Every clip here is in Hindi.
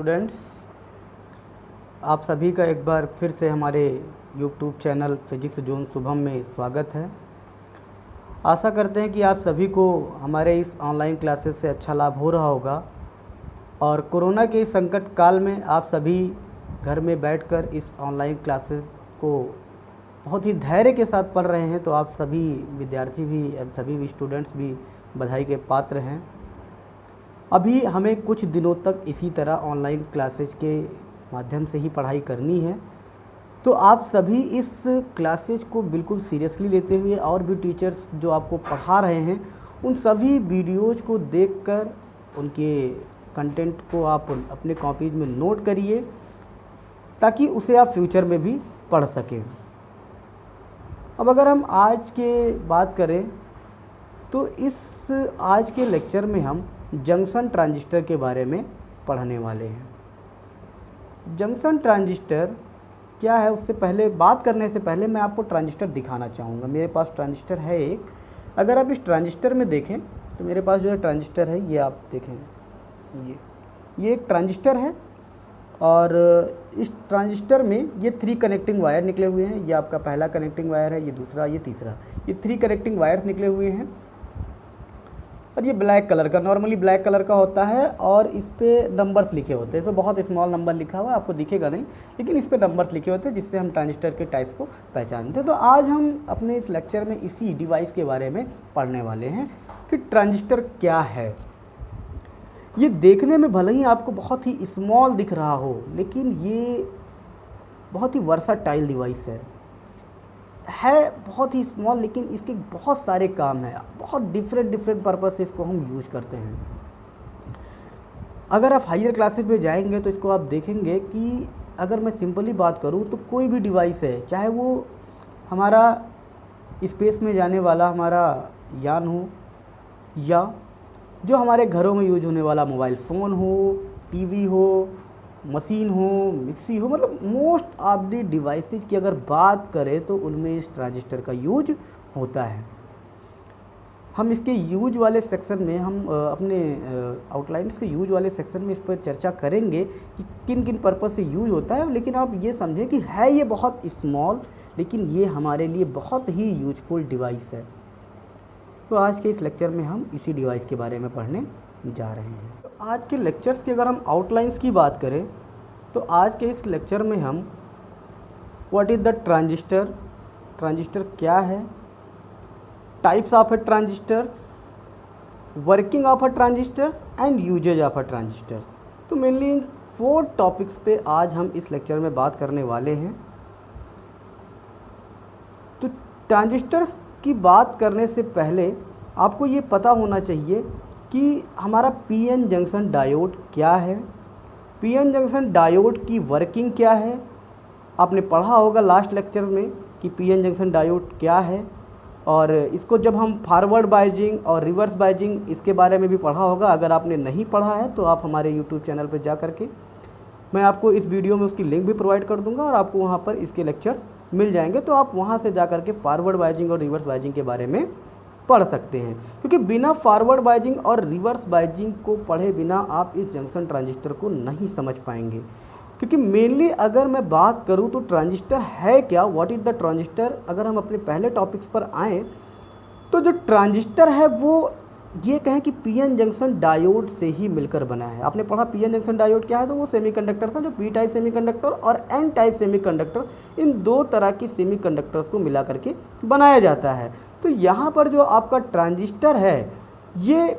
स्टूडेंट्स, आप सभी का एक बार फिर से हमारे YouTube channel physics zone Shubham में स्वागत है। आशा करते हैं कि आप सभी को हमारे इस ऑनलाइन क्लासेस से अच्छा लाभ हो रहा होगा और कोरोना के इस संकट काल में आप सभी घर में बैठकर इस ऑनलाइन क्लासेस को बहुत ही धैर्य के साथ पढ़ रहे हैं, तो आप सभी विद्यार्थी भी, सभी भी स्टूडेंट्स भी बधाई के पात्र हैं। अभी हमें कुछ दिनों तक इसी तरह ऑनलाइन क्लासेस के माध्यम से ही पढ़ाई करनी है, तो आप सभी इस क्लासेज को बिल्कुल सीरियसली लेते हुए और भी टीचर्स जो आपको पढ़ा रहे हैं उन सभी वीडियोज को देखकर उनके कंटेंट को आप अपने कॉपीज में नोट करिए ताकि उसे आप फ्यूचर में भी पढ़ सकें। अब अगर हम आज के बात करें तो इस आज के लेक्चर में हम जंक्शन ट्रांजिस्टर के बारे में पढ़ने वाले हैं। जंक्शन ट्रांजिस्टर क्या है, उससे पहले बात करने से पहले मैं आपको ट्रांजिस्टर दिखाना चाहूँगा। मेरे पास ट्रांजिस्टर है एक। अगर आप इस ट्रांजिस्टर में देखें तो मेरे पास जो है ट्रांजिस्टर है, ये आप देखें, ये एक ट्रांजिस्टर है और इस ट्रांजिस्टर में ये 3 कनेक्टिंग वायर निकले हुए हैं। ये आपका पहला कनेक्टिंग वायर है, ये दूसरा, ये तीसरा, ये 3 कनेक्टिंग वायर्स निकले हुए हैं और ये ब्लैक कलर का, नॉर्मली ब्लैक कलर का होता है और इस पे नंबर्स लिखे होते हैं। इस पर बहुत स्मॉल नंबर लिखा हुआ है, आपको दिखेगा नहीं, लेकिन इस पे नंबर्स लिखे होते हैं जिससे हम ट्रांजिस्टर के टाइप्स को पहचानते हैं। तो आज हम अपने इस लेक्चर में इसी डिवाइस के बारे में पढ़ने वाले हैं कि ट्रांजिस्टर क्या है। ये देखने में भले ही आपको बहुत ही स्मॉल दिख रहा हो, लेकिन ये बहुत ही वर्साटाइल डिवाइस है बहुत ही स्मॉल, लेकिन इसके बहुत सारे काम हैं, बहुत डिफरेंट पर्पस से इसको हम यूज करते हैं। अगर आप हायर क्लासेस में जाएंगे तो इसको आप देखेंगे कि अगर मैं सिंपली बात करूं तो कोई भी डिवाइस है, चाहे वो हमारा स्पेस में जाने वाला हमारा यान हो या जो हमारे घरों में यूज होने वाला मोबाइल फ़ोन हो, टीवी हो, मशीन हो, मिक्सी हो, मतलब मोस्ट ऑफ दी डिवाइसेज की अगर बात करें तो उनमें इस ट्रांजिस्टर का यूज होता है। हम इसके यूज वाले सेक्शन में, हम अपने आउटलाइंस के यूज वाले सेक्शन में इस पर चर्चा करेंगे कि किन किन पर्पस से यूज होता है। लेकिन आप ये समझें कि है ये बहुत स्मॉल, लेकिन ये हमारे लिए बहुत ही यूजफुल डिवाइस है। तो आज के इस लेक्चर में हम इसी डिवाइस के बारे में पढ़ने जा रहे हैं। तो आज के लेक्चर्स की अगर हम आउटलाइंस की बात करें तो आज के इस लेक्चर में हम what is the transistor, transistor क्या है, types of a transistors, working of a transistors and usages of a transistors. तो मेनली इन 4 टॉपिक्स पे आज हम इस लेक्चर में बात करने वाले हैं। तो ट्रांजिस्टर्स की बात करने से पहले आपको ये पता होना चाहिए कि हमारा पीएन जंक्शन डायोड क्या है, पीएन जंक्शन डायोड की वर्किंग क्या है। आपने पढ़ा होगा लास्ट लेक्चर में कि पीएन जंक्शन डायोड क्या है, और इसको जब हम फॉरवर्ड बायजिंग और रिवर्स बायजिंग इसके बारे में भी पढ़ा होगा। अगर आपने नहीं पढ़ा है तो आप हमारे यूट्यूब चैनल पर जा करके, मैं आपको इस वीडियो में उसकी लिंक भी प्रोवाइड कर दूंगा और आपको वहाँ पर इसके लेक्चर्स मिल जाएंगे, तो आप वहाँ से जा करके फॉरवर्ड बायजिंग और रिवर्स बायजिंग के बारे में पढ़ सकते हैं। क्योंकि बिना फॉरवर्ड बायजिंग और रिवर्स बायजिंग को पढ़े बिना आप इस जंक्शन ट्रांजिस्टर को नहीं समझ पाएंगे। क्योंकि मेनली अगर मैं बात करूं तो ट्रांजिस्टर है क्या, व्हाट इज़ द ट्रांजिस्टर, अगर हम अपने पहले टॉपिक्स पर आएँ तो जो ट्रांजिस्टर है वो ये कहें कि पीएन जंक्शन डायोड से ही मिलकर बना है। आपने पढ़ा पीएन जंक्शन डायोड क्या है, तो वो सेमीकंडक्टर्स हैं जो पी टाइप सेमीकंडक्टर और एन टाइप सेमीकंडक्टर, इन 2 तरह की सेमीकंडक्टर्स को मिला करके बनाया जाता है। तो यहाँ पर जो आपका ट्रांजिस्टर है, ये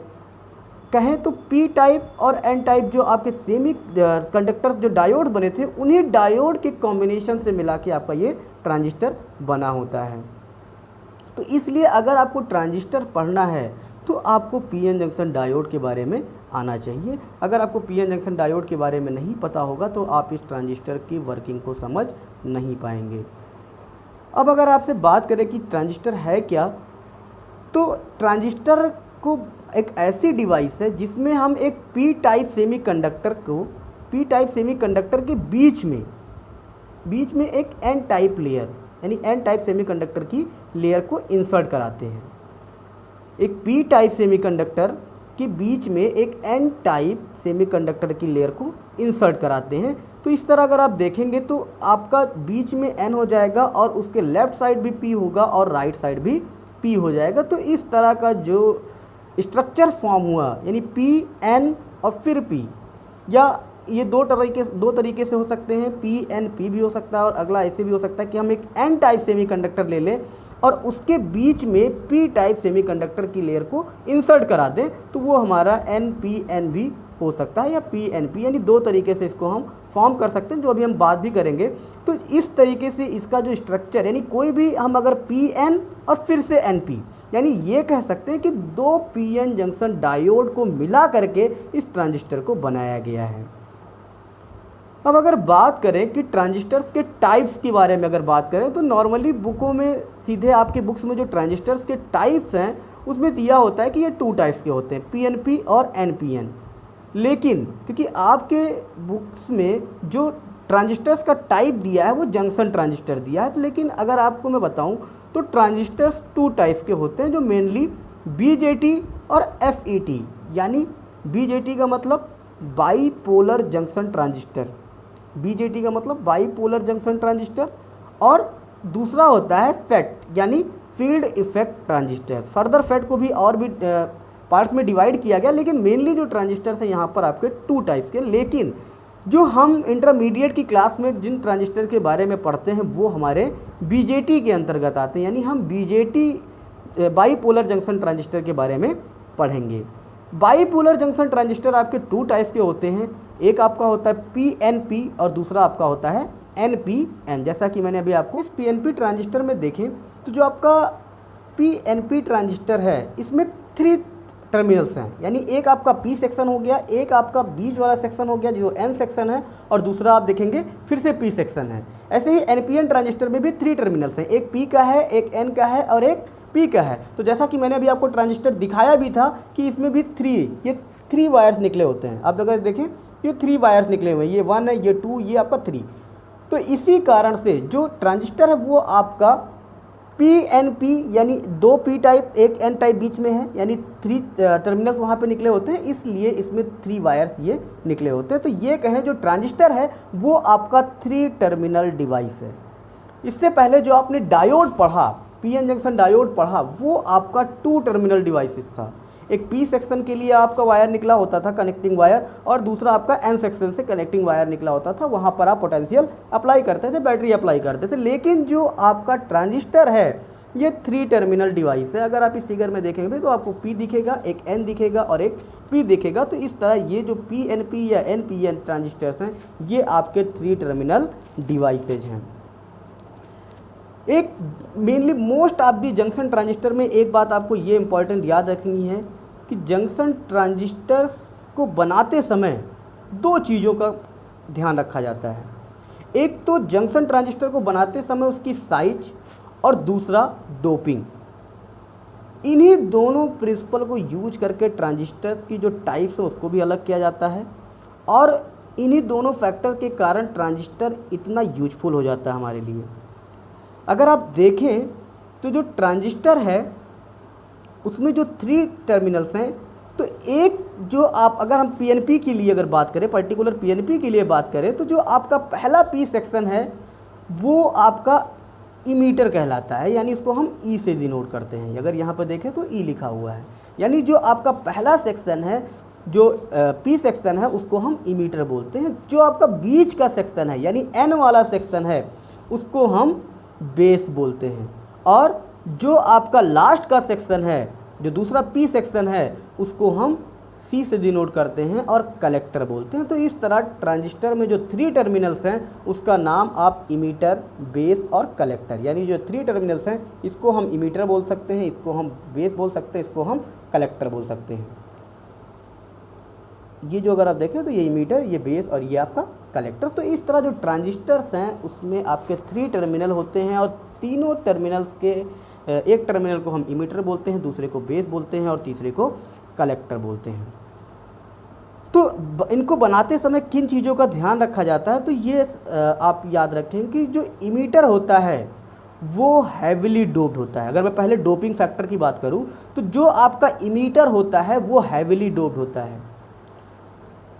कहें तो पी टाइप और एन टाइप जो आपके सेमी कंडक्टर जो डायोड बने थे, उन्हीं डायोड के कॉम्बिनेशन से मिला के आपका ये ट्रांजिस्टर बना होता है। तो इसलिए अगर आपको ट्रांजिस्टर पढ़ना है तो आपको पीएन जंक्शन डायोड के बारे में आना चाहिए। अगर आपको पीएन जंक्शन डायोड के बारे में नहीं पता होगा तो आप इस ट्रांजिस्टर की वर्किंग को समझ नहीं पाएंगे। अब अगर आपसे बात करें कि ट्रांजिस्टर है क्या, तो ट्रांजिस्टर को एक ऐसी डिवाइस है जिसमें हम एक पी टाइप सेमीकंडक्टर को, पी टाइप सेमीकंडक्टर के बीच में एक एन टाइप लेयर, यानी एन टाइप सेमीकंडक्टर की लेयर को इंसर्ट कराते हैं। एक पी टाइप सेमीकंडक्टर के बीच में एक एन टाइप सेमीकंडक्टर की लेयर को इंसर्ट कराते हैं। तो इस तरह अगर आप देखेंगे तो आपका बीच में N हो जाएगा और उसके लेफ़्ट साइड भी P होगा और राइट साइड भी P हो जाएगा। तो इस तरह का जो स्ट्रक्चर फॉर्म हुआ यानी P N और फिर P, या ये दो तरीके से हो सकते हैं, PNP भी हो सकता है और अगला ऐसे भी हो सकता है कि हम एक N टाइप सेमीकंडक्टर ले लें और उसके बीच में P टाइप सेमीकंडक्टर की लेयर को इंसर्ट करा दें, तो वो हमारा NPN भी हो सकता है या PNP, यानी दो तरीके से इसको हम फॉर्म कर सकते हैं, जो अभी हम बात भी करेंगे। तो इस तरीके से इसका जो स्ट्रक्चर, यानी कोई भी हम अगर PN और फिर से NP, यानी ये कह सकते हैं कि दो PN जंक्शन डायोड को मिला करके इस ट्रांजिस्टर को बनाया गया है। अब अगर बात करें कि ट्रांजिस्टर्स के टाइप्स के बारे में अगर बात करें, तो नॉर्मली बुकों में सीधे आपके बुक्स में जो ट्रांजिस्टर्स के टाइप्स हैं उसमें दिया होता है कि ये 2 टाइप्स के होते हैं, PNP और NPN। लेकिन क्योंकि आपके बुक्स में जो ट्रांजिस्टर्स का टाइप दिया है वो जंक्शन ट्रांजिस्टर दिया है, तो लेकिन अगर आपको मैं बताऊं तो ट्रांजिस्टर्स 2 टाइप्स के होते हैं, जो मेनली BJT और FET, यानी BJT का मतलब बाईपोलर जंक्शन ट्रांजिस्टर, BJT का मतलब बाईपोलर जंक्शन ट्रांजिस्टर, और दूसरा होता है FET यानी field effect transistor. Further FET को भी और भी पार्ट्स में डिवाइड किया गया, लेकिन मेनली जो ट्रांजिस्टर्स हैं यहाँ पर आपके 2 टाइप्स के। लेकिन जो हम इंटरमीडिएट की क्लास में जिन ट्रांजिस्टर के बारे में पढ़ते हैं वो हमारे BJT के अंतर्गत आते हैं, यानी हम BJT बाईपोलर जंक्शन ट्रांजिस्टर के बारे में पढ़ेंगे। बाईपोलर जंक्शन ट्रांजिस्टर आपके 2 टाइप्स के होते हैं, एक आपका होता है PNP और दूसरा आपका होता है NPN। जैसा कि मैंने अभी आपको इस PNP ट्रांजिस्टर में देखें तो जो आपका PNP ट्रांजिस्टर है इसमें 3 टर्मिनल्स हैं, यानी एक आपका P सेक्शन हो गया, एक आपका बीच वाला सेक्शन हो गया जो N सेक्शन है, और दूसरा आप देखेंगे फिर से P सेक्शन है। ऐसे ही NPN ट्रांजिस्टर में भी 3 टर्मिनल्स हैं, एक P का है, एक N का है और एक P का है। तो जैसा कि मैंने अभी आपको ट्रांजिस्टर दिखाया भी था कि इसमें भी 3 वायर्स निकले होते हैं। आप अगर देखें ये 3 वायर्स निकले हुए हैं, ये 1 है, ये 2, ये आपका 3। तो इसी कारण से जो ट्रांजिस्टर है वो आपका PNP यानी 2 P टाइप एक N टाइप बीच में है, यानी 3 टर्मिनल्स वहाँ पे निकले होते हैं, इसलिए इसमें 3 वायर्स ये निकले होते हैं। तो ये कहें जो ट्रांजिस्टर है वो आपका 3 टर्मिनल डिवाइस है। इससे पहले जो आपने डायोड पढ़ा, PN जंक्शन डायोड पढ़ा, वो आपका 2 टर्मिनल डिवाइस था। एक P सेक्शन के लिए आपका वायर निकला होता था कनेक्टिंग वायर, और दूसरा आपका N सेक्शन से कनेक्टिंग वायर निकला होता था, वहाँ पर आप पोटेंशियल अप्लाई करते थे, बैटरी अप्लाई करते थे। लेकिन जो आपका ट्रांजिस्टर है ये 3 टर्मिनल डिवाइस है। अगर आप इस फिगर में देखेंगे तो आपको P दिखेगा, एक N दिखेगा और एक P दिखेगा। तो इस तरह ये जो PNP या NPN ट्रांजिस्टर्स हैं ये आपके 3 टर्मिनल डिवाइसेज हैं। एक mainly most of the junction transistor में एक बात आपको ये इम्पॉर्टेंट याद रखनी है कि जंक्शन ट्रांजिस्टर्स को बनाते समय 2 चीज़ों का ध्यान रखा जाता है। एक तो जंक्शन ट्रांजिस्टर को बनाते समय उसकी साइज, और दूसरा डोपिंग। इन्हीं दोनों प्रिंसिपल को यूज करके ट्रांजिस्टर्स की जो टाइप्स है उसको भी अलग किया जाता है, और इन्हीं दोनों फैक्टर के कारण ट्रांजिस्टर इतना यूजफुल हो जाता है हमारे लिए। अगर आप देखें तो जो ट्रांजिस्टर है उसमें जो 3 टर्मिनल्स हैं, तो एक जो आप अगर हम PNP के लिए अगर बात करें, पर्टिकुलर PNP के लिए बात करें, तो जो आपका पहला P सेक्शन है वो आपका इमीटर कहलाता है, यानी इसको हम E से डिनोट करते हैं। अगर यहाँ पर देखें तो E लिखा हुआ है, यानी जो आपका पहला सेक्शन है जो P सेक्शन है उसको हम इमीटर बोलते हैं। जो आपका बीच का सेक्शन है यानी N वाला सेक्शन है उसको हम बेस बोलते हैं, और जो आपका लास्ट का सेक्शन है जो दूसरा P सेक्शन है उसको हम C से डिनोट करते हैं और कलेक्टर बोलते हैं। तो इस तरह ट्रांजिस्टर में जो 3 टर्मिनल्स हैं उसका नाम आप इमीटर, बेस और कलेक्टर, यानी जो 3 टर्मिनल्स हैं इसको हम इमीटर बोल सकते हैं, इसको हम बेस बोल सकते हैं, इसको हम कलेक्टर बोल सकते हैं। ये जो अगर आप देखें तो ये इमीटर, ये बेस और ये आपका कलेक्टर। तो इस तरह जो ट्रांजिस्टर्स हैं उसमें आपके 3 टर्मिनल होते हैं, और तीनों टर्मिनल्स के एक टर्मिनल को हम इमीटर बोलते हैं, दूसरे को बेस बोलते हैं और तीसरे को कलेक्टर बोलते हैं। तो इनको बनाते समय किन चीज़ों का ध्यान रखा जाता है, तो ये आप याद रखें कि जो इमीटर होता है वो हैविली डोप्ड होता है। अगर मैं पहले डोपिंग फैक्टर की बात करूं तो जो आपका इमीटर होता है वो हैविली डोप्ड होता है।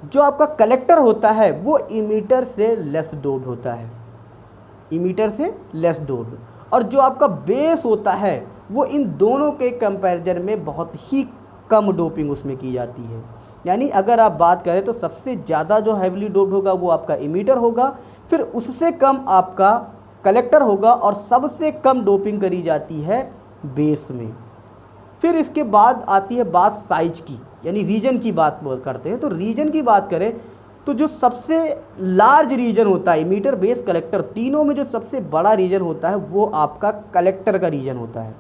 जो आपका कलेक्टर होता है वो इमीटर से लेस डोप्ड होता है, इमीटर से लेस डोप्ड, और जो आपका बेस होता है वो इन दोनों के कंपैरिजन में बहुत ही कम डोपिंग उसमें की जाती है। यानी अगर आप बात करें तो सबसे ज़्यादा जो हैवीली डोप्ड होगा वो आपका इमीटर होगा, फिर उससे कम आपका कलेक्टर होगा, और सबसे कम डोपिंग करी जाती है बेस में। फिर इसके बाद आती है बात साइज की, यानी रीजन की बात करते हैं। तो रीजन की बात करें तो जो सबसे लार्ज रीजन होता है इमीटर, बेस, कलेक्टर, तीनों में जो सबसे बड़ा रीजन होता है वो आपका कलेक्टर का रीजन होता है।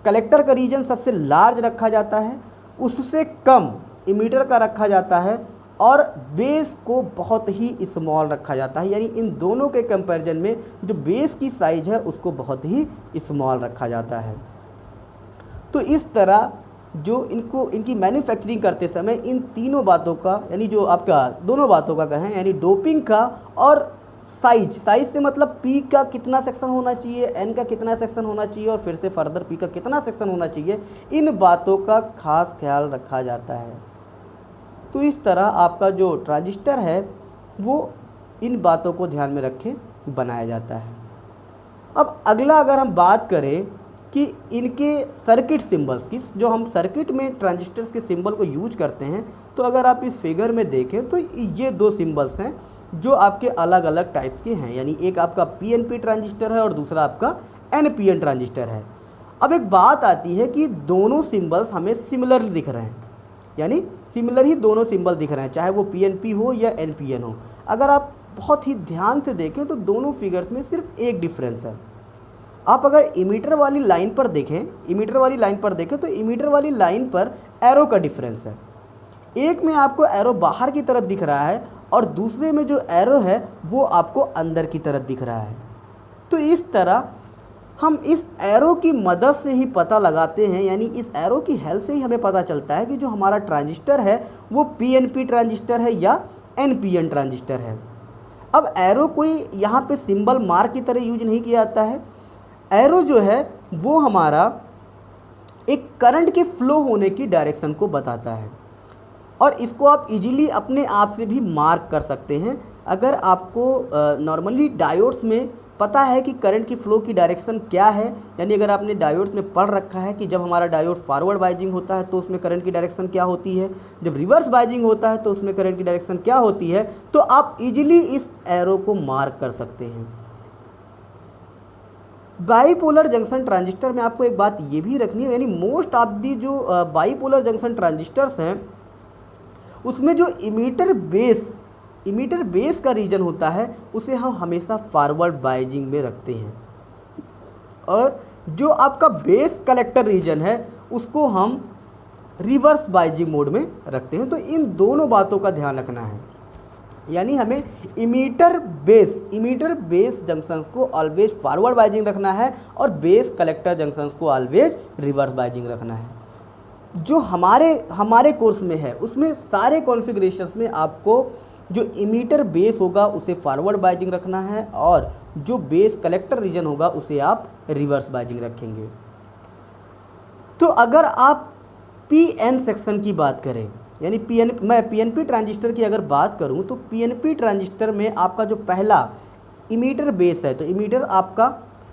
कलेक्टर का रीजन सबसे लार्ज रखा जाता है, उससे कम इमीटर का रखा जाता है, और बेस को बहुत ही स्मॉल रखा जाता है। यानी इन दोनों के कंपैरिजन में जो बेस की साइज है उसको बहुत ही स्मॉल रखा जाता है। तो इस तरह जो इनकी मैन्युफैक्चरिंग करते समय इन तीनों बातों का, यानी जो आपका दोनों बातों का कहें, यानी डोपिंग का और साइज से मतलब पी का कितना सेक्शन होना चाहिए, एन का कितना सेक्शन होना चाहिए, और फिर से फर्दर पी का कितना सेक्शन होना चाहिए, इन बातों का खास ख्याल रखा जाता है। तो इस तरह आपका जो ट्रांजिस्टर है वो इन बातों को ध्यान में रखे बनाया जाता है। अब अगला अगर हम बात करें कि इनके सर्किट सिंबल्स की, जो हम सर्किट में ट्रांजिस्टर्स के सिंबल को यूज करते हैं, तो अगर आप इस फिगर में देखें तो ये दो सिंबल्स हैं जो आपके अलग अलग टाइप्स के हैं। यानी एक आपका पीएनपी ट्रांजिस्टर है और दूसरा आपका एनपीएन ट्रांजिस्टर है। अब एक बात आती है कि दोनों सिंबल्स हमें सिमिलर दिख रहे हैं, यानी सिमिलर ही दोनों सिंबल दिख रहे हैं, चाहे वो पीएनपी हो या एनपीएन हो। अगर आप बहुत ही ध्यान से देखें तो दोनों फिगर्स में सिर्फ एक डिफरेंस है। आप अगर इमीटर वाली लाइन पर देखें तो इमीटर वाली लाइन पर एरो का डिफरेंस है। एक में आपको एरो बाहर की तरफ दिख रहा है और दूसरे में जो एरो है वो आपको अंदर की तरफ दिख रहा है। तो इस तरह हम इस एरो की मदद से ही पता लगाते हैं, यानी इस एरो की हेल्प से ही हमें पता चलता है कि जो हमारा ट्रांजिस्टर है वो पीएनपी ट्रांजिस्टर है या एनपीएन ट्रांजिस्टर है। अब एरो कोई यहाँ पे सिंबल मार्क की तरह यूज नहीं किया जाता है। एरो जो है वो हमारा एक करंट के फ्लो होने की डायरेक्शन को बताता है, और इसको आप इजीली अपने आप से भी मार्क कर सकते हैं। अगर आपको नॉर्मली डायोड्स में पता है कि करंट की फ़्लो की डायरेक्शन क्या है, यानी अगर आपने डायोड्स में पढ़ रखा है कि जब हमारा डायोड फॉरवर्ड बाइजिंग होता है तो उसमें करंट की डायरेक्शन क्या होती है, जब रिवर्स बाइजिंग होता है तो उसमें करंट की डायरेक्शन क्या होती है, तो आप इजीली इस एरो को मार्क कर सकते हैं। बाईपोलर जंक्शन ट्रांजिस्टर में आपको एक बात ये भी रखनी है, यानी मोस्ट ऑफ दी जो बाईपोलर जंक्शन ट्रांजिस्टर्स हैं उसमें जो इमीटर बेस का रीजन होता है उसे हम हमेशा फॉरवर्ड बाइजिंग में रखते हैं, और जो आपका बेस कलेक्टर रीजन है उसको हम रिवर्स बाइजिंग मोड में रखते हैं। तो इन दोनों बातों का ध्यान रखना है, यानी हमें इमीटर बेस जंक्शंस को ऑलवेज फॉरवर्ड बाइजिंग रखना है और बेस कलेक्टर जंक्शंस को ऑलवेज रिवर्स बाइजिंग रखना है। जो हमारे कोर्स में है उसमें सारे कॉन्फ़िगरेशंस में आपको जो इमीटर बेस होगा उसे फॉरवर्ड बाइजिंग रखना है, और जो बेस कलेक्टर रीजन होगा उसे आप रिवर्स बाइजिंग रखेंगे। तो अगर आप पीएन सेक्शन की बात करें, यानी मैं पीएनपी ट्रांजिस्टर की अगर बात करूं तो पीएनपी ट्रांजिस्टर में आपका जो पहला इमीटर बेस है तो इमीटर आपका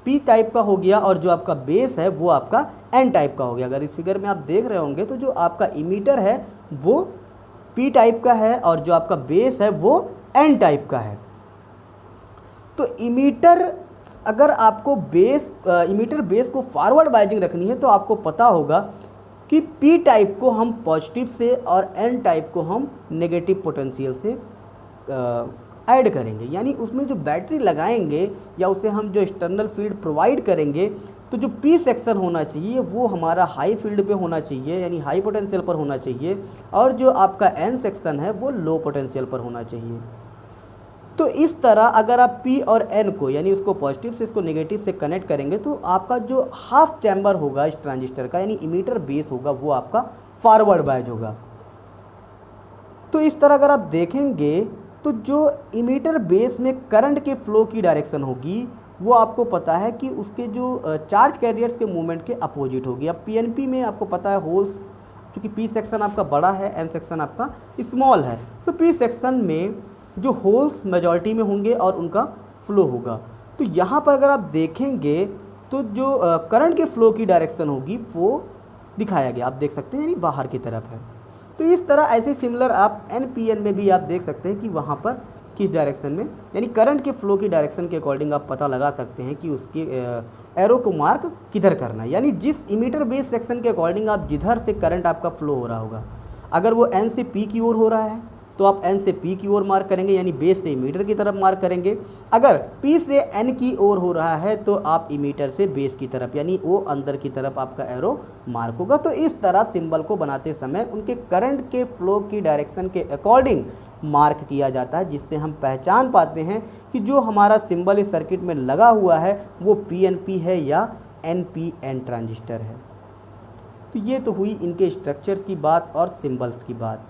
पी टाइप का हो गया, और जो आपका बेस है वो आपका एन टाइप का हो गया। अगर इस फिगर में आप देख रहे होंगे तो जो आपका इमीटर है वो पी टाइप का है और जो आपका बेस है वो एन टाइप का है। तो अगर आपको इमीटर बेस को फॉरवर्ड बाइजिंग रखनी है तो आपको पता होगा कि पी टाइप को हम पॉजिटिव से और एन टाइप को हम नेगेटिव पोटेंशियल से ऐड करेंगे, यानी उसमें जो बैटरी लगाएंगे या उसे हम जो एक्सटर्नल फील्ड प्रोवाइड करेंगे तो जो पी सेक्शन होना चाहिए वो हमारा हाई फील्ड पे होना चाहिए, यानी हाई पोटेंशियल पर होना चाहिए, और जो आपका एन सेक्शन है वो लो पोटेंशियल पर होना चाहिए। तो इस तरह अगर आप पी और एन को, यानी उसको पॉजिटिव से इसको नेगेटिव से कनेक्ट करेंगे तो आपका जो हाफ चैम्बर होगा इस ट्रांजिस्टर का, यानी इमीटर बेस होगा, वो आपका फॉरवर्ड बाइज होगा। तो इस तरह अगर आप देखेंगे तो जो इमीटर बेस में करंट के फ्लो की डायरेक्शन होगी वो आपको पता है कि उसके जो चार्ज कैरियर्स के मूवमेंट के अपोजिट होगी। अब पीएनपी में आपको पता है होल्स क्योंकि पी सेक्शन आपका बड़ा है, एन सेक्शन आपका स्मॉल है। तो पी सेक्शन में जो होल्स मेजॉरिटी में होंगे और उनका फ्लो होगा। तो यहाँ पर अगर आप देखेंगे तो जो करंट के फ्लो की डायरेक्शन होगी वो दिखाया गया, आप देख सकते हैं, यानी बाहर की तरफ है। तो इस तरह ऐसे सिमिलर आप एनपीएन में भी आप देख सकते हैं कि वहाँ पर किस डायरेक्शन में, यानी करंट के फ्लो की डायरेक्शन के अकॉर्डिंग आप पता लगा सकते हैं कि उसके एरो को मार्क किधर करना है। यानी जिस इमीटर बेस सेक्शन के अकॉर्डिंग आप जिधर से करंट आपका फ्लो हो रहा होगा, अगर वो एन से पी की ओर हो रहा है तो आप एन से पी की ओर मार्क करेंगे, यानी बेस से इमीटर की तरफ मार्क करेंगे। अगर पी से एन की ओर हो रहा है तो आप इमीटर से बेस की तरफ, यानी वो अंदर की तरफ आपका एरो मार्क होगा। तो इस तरह सिंबल को बनाते समय उनके करंट के फ्लो की डायरेक्शन के अकॉर्डिंग मार्क किया जाता है, जिससे हम पहचान पाते हैं कि जो हमारा सिंबल इस सर्किट में लगा हुआ है वो पीएनपी है या एनपीएन ट्रांजिस्टर है। तो ये तो हुई इनके स्ट्रक्चर्स की बात और सिंबल्स की बात।